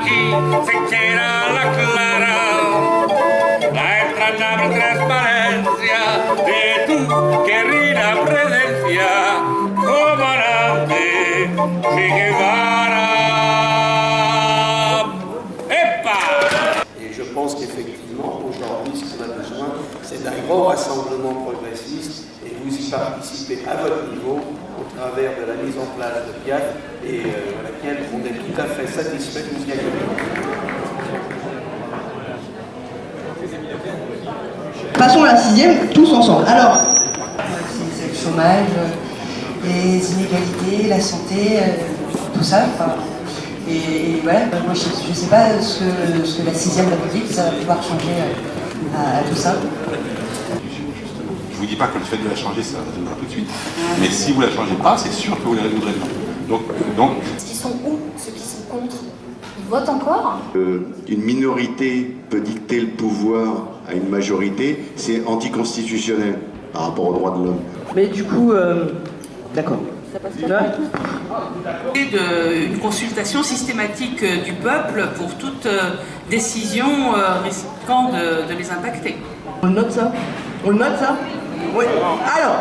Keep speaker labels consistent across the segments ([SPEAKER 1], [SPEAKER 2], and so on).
[SPEAKER 1] aquí se queda la clara, la entrañable transparencia de tu querida presencia, comandante Che Guevara. Epa!
[SPEAKER 2] Et je pense qu'effectivement, aujourd'hui, ce qu'on a besoin, c'est d'un gros rassemblement progressiste, et vous y participez à votre niveau, au travers de la mise en place de PIAF, et à laquelle on est tout à fait satisfait que vous y ayez.
[SPEAKER 3] Passons à la 6e, tous ensemble. Alors,
[SPEAKER 4] c'est le chômage, les inégalités, la santé, tout ça. Enfin, et voilà, moi je ne sais pas ce que la 6e République ça va pouvoir changer à tout ça.
[SPEAKER 5] Je ne vous dis pas que le fait de la changer, ça résoudra tout de suite. Mais si vous ne la changez pas, c'est sûr que vous ne la résoudrez pas. Donc...
[SPEAKER 6] Ceux qui sont où? Ceux qui sont contre? Ils votent encore?
[SPEAKER 7] Une minorité peut dicter le pouvoir à une majorité, c'est anticonstitutionnel par rapport aux droits de l'homme.
[SPEAKER 3] mais du coup, d'accord.
[SPEAKER 8] Une consultation systématique du peuple pour toute décision risquant de les impacter.
[SPEAKER 3] On le note ça? On le note ça? Oui. Alors.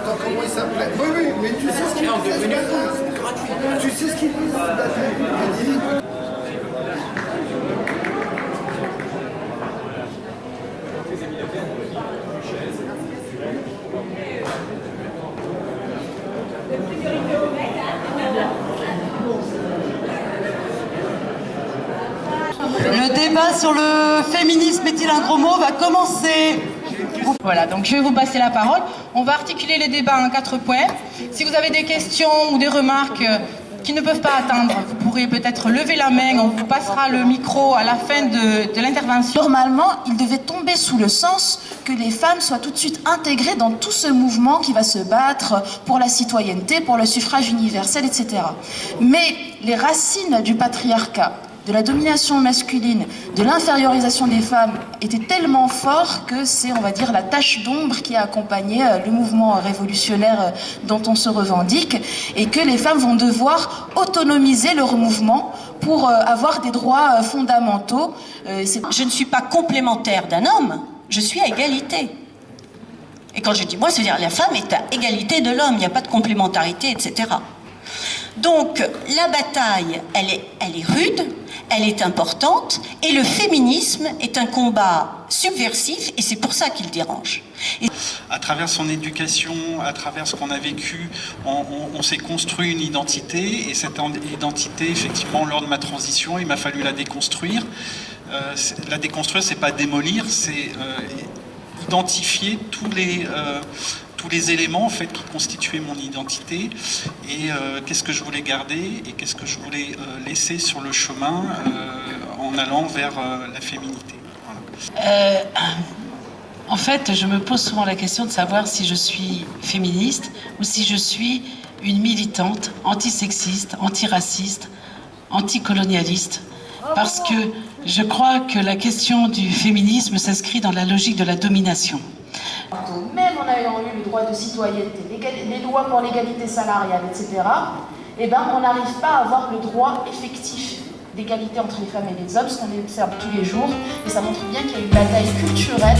[SPEAKER 9] Comment il s'appelait? Oui, mais tu sais ce qu'il est devenu. Tu sais ce qu'il est.
[SPEAKER 4] Le débat sur le féminisme est-il un gros mot va commencer.
[SPEAKER 10] Voilà, donc je vais vous passer la parole. On va articuler les débats en 4 points. Si vous avez des questions ou des remarques qui ne peuvent pas attendre, vous pourrez peut-être lever la main, on vous passera le micro à la fin de l'intervention.
[SPEAKER 6] Normalement, il devait tomber sous le sens que les femmes soient tout de suite intégrées dans tout ce mouvement qui va se battre pour la citoyenneté, pour le suffrage universel, etc. Mais les racines du patriarcat, de la domination masculine, de l'infériorisation des femmes était tellement fort que c'est, on va dire, la tache d'ombre qui a accompagné le mouvement révolutionnaire dont on se revendique, et que les femmes vont devoir autonomiser leur mouvement pour avoir des droits fondamentaux.
[SPEAKER 11] Je ne suis pas complémentaire d'un homme, je suis à égalité. Et quand je dis moi, c'est-à-dire la femme est à égalité de l'homme, il n'y a pas de complémentarité, etc. Donc la bataille, elle est rude, elle est importante, et le féminisme est un combat subversif, et c'est pour ça qu'il dérange.
[SPEAKER 12] À travers son éducation, à travers ce qu'on a vécu, on s'est construit une identité, et cette identité, effectivement, lors de ma transition, il m'a fallu la déconstruire. La déconstruire, c'est pas démolir, c'est identifier tous les éléments en fait qui constituaient mon identité, et qu'est-ce que je voulais garder et qu'est-ce que je voulais laisser sur le chemin en allant vers la féminité. Voilà.
[SPEAKER 13] En fait, je me pose souvent la question de savoir si je suis féministe ou si je suis une militante antisexiste, antiraciste, anticolonialiste, parce que je crois que la question du féminisme s'inscrit dans la logique de la domination.
[SPEAKER 6] Même en ayant eu le droit de citoyenneté, les lois pour l'égalité salariale, etc., eh ben, on n'arrive pas à avoir le droit effectif d'égalité entre les femmes et les hommes, ce qu'on observe tous les jours, et ça montre bien qu'il y a une bataille culturelle.